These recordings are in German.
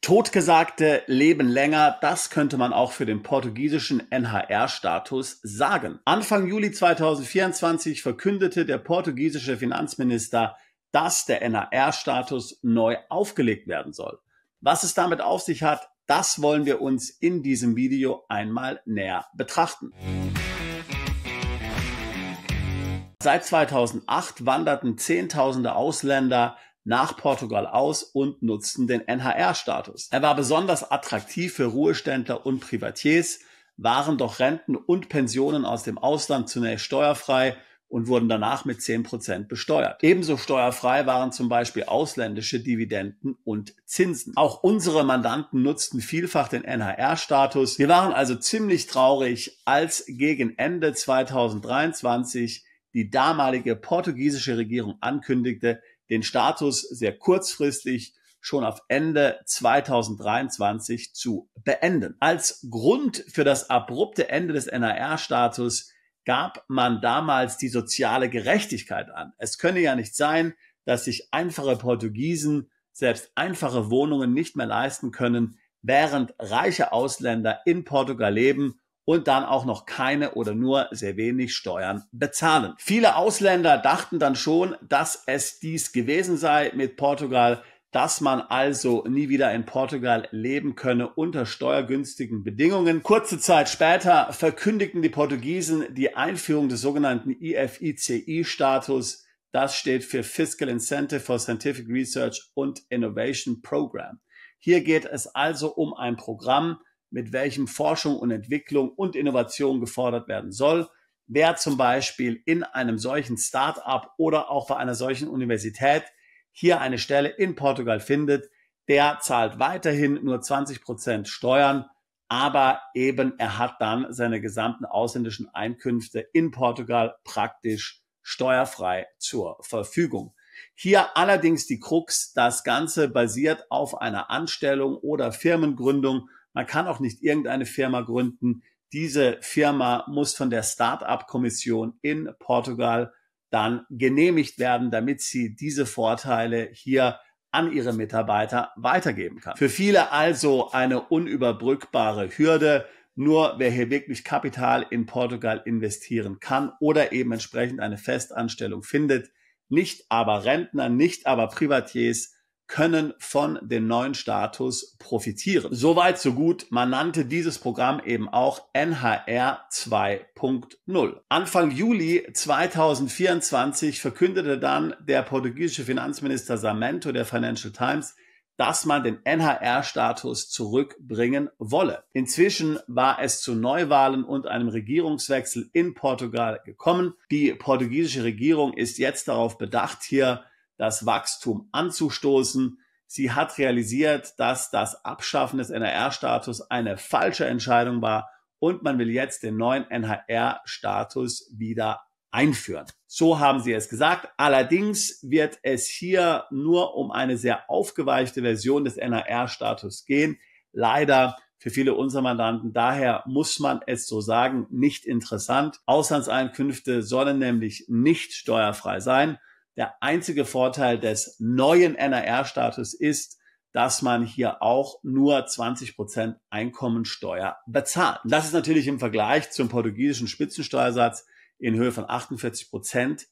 Totgesagte leben länger, das könnte man auch für den portugiesischen NHR-Status sagen. Anfang Juli 2024 verkündete der portugiesische Finanzminister, dass der NHR-Status neu aufgelegt werden soll. Was es damit auf sich hat, das wollen wir uns in diesem Video einmal näher betrachten. Seit 2008 wanderten Zehntausende Ausländer nach Portugal aus und nutzten den NHR-Status. Er war besonders attraktiv für Ruheständler und Privatiers, waren doch Renten und Pensionen aus dem Ausland zunächst steuerfrei und wurden danach mit 10% besteuert. Ebenso steuerfrei waren zum Beispiel ausländische Dividenden und Zinsen. Auch unsere Mandanten nutzten vielfach den NHR-Status. Wir waren also ziemlich traurig, als gegen Ende 2023 die damalige portugiesische Regierung ankündigte, den Status sehr kurzfristig schon auf Ende 2023 zu beenden. Als Grund für das abrupte Ende des NHR-Status gab man damals die soziale Gerechtigkeit an. Es könne ja nicht sein, dass sich einfache Portugiesen selbst einfache Wohnungen nicht mehr leisten können, während reiche Ausländer in Portugal leben und dann auch noch keine oder nur sehr wenig Steuern bezahlen. Viele Ausländer dachten dann schon, dass es dies gewesen sei mit Portugal, dass man also nie wieder in Portugal leben könne unter steuergünstigen Bedingungen. Kurze Zeit später verkündigten die Portugiesen die Einführung des sogenannten IFICI-Status. Das steht für Fiscal Incentive for Scientific Research and Innovation Program. Hier geht es also um ein Programm, mit welchem Forschung und Entwicklung und Innovation gefordert werden soll. Wer zum Beispiel in einem solchen Start-up oder auch bei einer solchen Universität hier eine Stelle in Portugal findet, der zahlt weiterhin nur 20% Steuern, aber eben er hat dann seine gesamten ausländischen Einkünfte in Portugal praktisch steuerfrei zur Verfügung. Hier allerdings die Krux, das Ganze basiert auf einer Anstellung oder Firmengründung. Man kann auch nicht irgendeine Firma gründen. Diese Firma muss von der Start-up-Kommission in Portugal dann genehmigt werden, damit sie diese Vorteile hier an ihre Mitarbeiter weitergeben kann. Für viele also eine unüberbrückbare Hürde. Nur wer hier wirklich Kapital in Portugal investieren kann oder eben entsprechend eine Festanstellung findet, nicht aber Rentner, nicht aber Privatiers, können von dem neuen Status profitieren. Soweit, so gut. Man nannte dieses Programm eben auch NHR 2.0. Anfang Juli 2024 verkündete dann der portugiesische Finanzminister Samento der Financial Times, dass man den NHR-Status zurückbringen wolle. Inzwischen war es zu Neuwahlen und einem Regierungswechsel in Portugal gekommen. Die portugiesische Regierung ist jetzt darauf bedacht, hier das Wachstum anzustoßen. Sie hat realisiert, dass das Abschaffen des NHR-Status eine falsche Entscheidung war und man will jetzt den neuen NHR-Status wieder einführen. So haben sie es gesagt. Allerdings wird es hier nur um eine sehr aufgeweichte Version des NHR-Status gehen. Leider für viele unserer Mandanten, daher muss man es so sagen, nicht interessant. Auslandseinkünfte sollen nämlich nicht steuerfrei sein. Der einzige Vorteil des neuen NHR-Status ist, dass man hier auch nur 20% Einkommensteuer bezahlt. Das ist natürlich im Vergleich zum portugiesischen Spitzensteuersatz in Höhe von 48%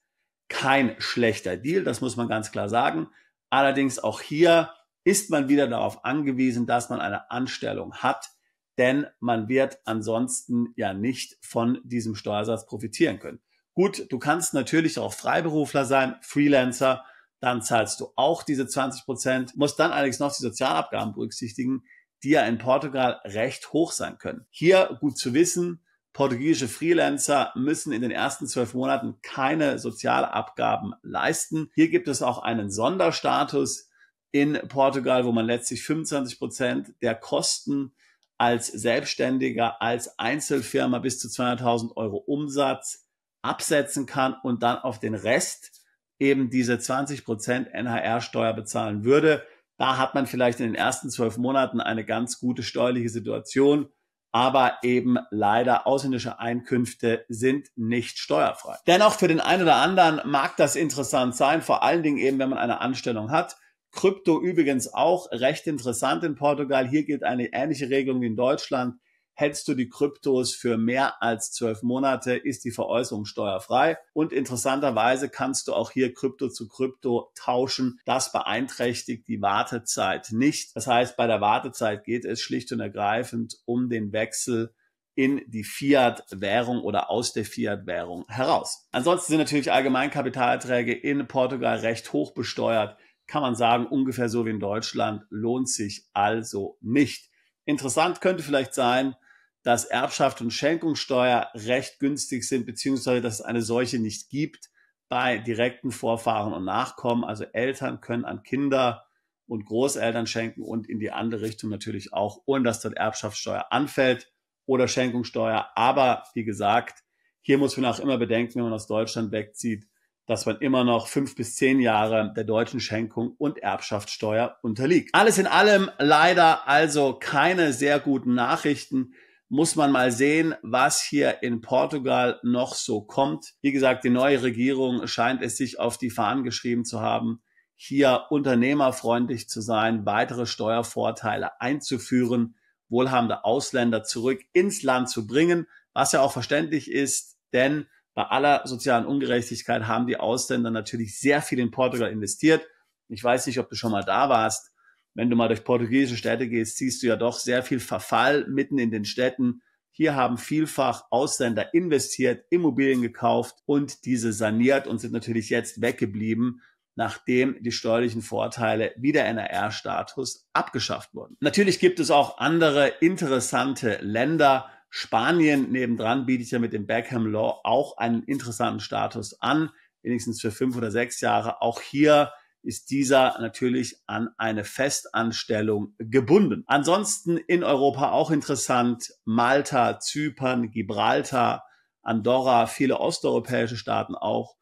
kein schlechter Deal, das muss man ganz klar sagen. Allerdings auch hier ist man wieder darauf angewiesen, dass man eine Anstellung hat, denn man wird ansonsten ja nicht von diesem Steuersatz profitieren können. Gut, du kannst natürlich auch Freiberufler sein, Freelancer, dann zahlst du auch diese 20%, musst dann allerdings noch die Sozialabgaben berücksichtigen, die ja in Portugal recht hoch sein können. Hier gut zu wissen, portugiesische Freelancer müssen in den ersten 12 Monaten keine Sozialabgaben leisten. Hier gibt es auch einen Sonderstatus in Portugal, wo man letztlich 25% der Kosten als Selbstständiger, als Einzelfirma bis zu 200.000 Euro Umsatz absetzen kann und dann auf den Rest eben diese 20% NHR-Steuer bezahlen würde. Da hat man vielleicht in den ersten 12 Monaten eine ganz gute steuerliche Situation, aber eben leider ausländische Einkünfte sind nicht steuerfrei. Dennoch für den einen oder anderen mag das interessant sein, vor allen Dingen eben, wenn man eine Anstellung hat. Krypto übrigens auch recht interessant in Portugal. Hier gilt eine ähnliche Regelung wie in Deutschland. Hältst du die Kryptos für mehr als 12 Monate, ist die Veräußerung steuerfrei. Und interessanterweise kannst du auch hier Krypto zu Krypto tauschen. Das beeinträchtigt die Wartezeit nicht. Das heißt, bei der Wartezeit geht es schlicht und ergreifend um den Wechsel in die Fiat-Währung oder aus der Fiat-Währung heraus. Ansonsten sind natürlich Allgemeinkapitalerträge in Portugal recht hoch besteuert. Kann man sagen, ungefähr so wie in Deutschland, lohnt sich also nicht. Interessant könnte vielleicht sein, dass Erbschaft und Schenkungssteuer recht günstig sind, beziehungsweise dass es eine solche nicht gibt bei direkten Vorfahren und Nachkommen. Also Eltern können an Kinder und Großeltern schenken und in die andere Richtung natürlich auch, ohne dass dort Erbschaftssteuer anfällt oder Schenkungssteuer. Aber wie gesagt, hier muss man auch immer bedenken, wenn man aus Deutschland wegzieht, dass man immer noch 5 bis 10 Jahre der deutschen Schenkung und Erbschaftssteuer unterliegt. Alles in allem leider also keine sehr guten Nachrichten. Muss man mal sehen, was hier in Portugal noch so kommt. Wie gesagt, die neue Regierung scheint es sich auf die Fahnen geschrieben zu haben, hier unternehmerfreundlich zu sein, weitere Steuervorteile einzuführen, wohlhabende Ausländer zurück ins Land zu bringen, was ja auch verständlich ist, denn bei aller sozialen Ungerechtigkeit haben die Ausländer natürlich sehr viel in Portugal investiert. Ich weiß nicht, ob du schon mal da warst. Wenn du mal durch portugiesische Städte gehst, siehst du ja doch sehr viel Verfall mitten in den Städten. Hier haben vielfach Ausländer investiert, Immobilien gekauft und diese saniert und sind natürlich jetzt weggeblieben, nachdem die steuerlichen Vorteile wie der NRR-Status abgeschafft wurden. Natürlich gibt es auch andere interessante Länder. Spanien nebendran bietet ja mit dem Beckham Law auch einen interessanten Status an, wenigstens für 5 oder 6 Jahre. Auch hier ist dieser natürlich an eine Festanstellung gebunden. Ansonsten in Europa auch interessant: Malta, Zypern, Gibraltar, Andorra, viele osteuropäische Staaten auch.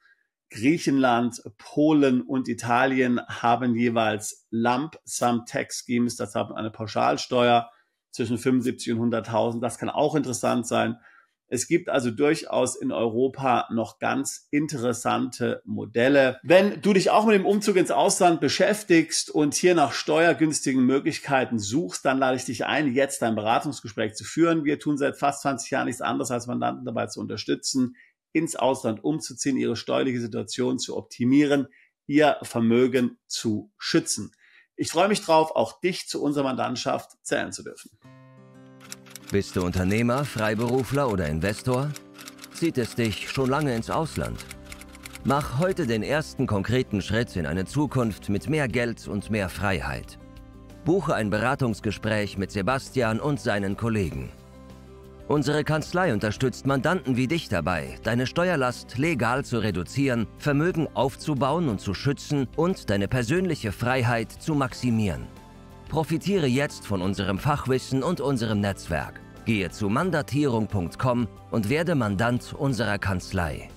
Griechenland, Polen und Italien haben jeweils Lump Sum Tax Schemes, das haben eine Pauschalsteuer zwischen 75 und 100.000. Das kann auch interessant sein. Es gibt also durchaus in Europa noch ganz interessante Modelle. Wenn du dich auch mit dem Umzug ins Ausland beschäftigst und hier nach steuergünstigen Möglichkeiten suchst, dann lade ich dich ein, jetzt ein Beratungsgespräch zu führen. Wir tun seit fast 20 Jahren nichts anderes, als Mandanten dabei zu unterstützen, ins Ausland umzuziehen, ihre steuerliche Situation zu optimieren, ihr Vermögen zu schützen. Ich freue mich drauf, auch dich zu unserer Mandantschaft zählen zu dürfen. Bist du Unternehmer, Freiberufler oder Investor? Zieht es dich schon lange ins Ausland? Mach heute den ersten konkreten Schritt in eine Zukunft mit mehr Geld und mehr Freiheit. Buche ein Beratungsgespräch mit Sebastian und seinen Kollegen. Unsere Kanzlei unterstützt Mandanten wie dich dabei, deine Steuerlast legal zu reduzieren, Vermögen aufzubauen und zu schützen und deine persönliche Freiheit zu maximieren. Profitiere jetzt von unserem Fachwissen und unserem Netzwerk. Gehe zu mandatierung.com und werde Mandant unserer Kanzlei.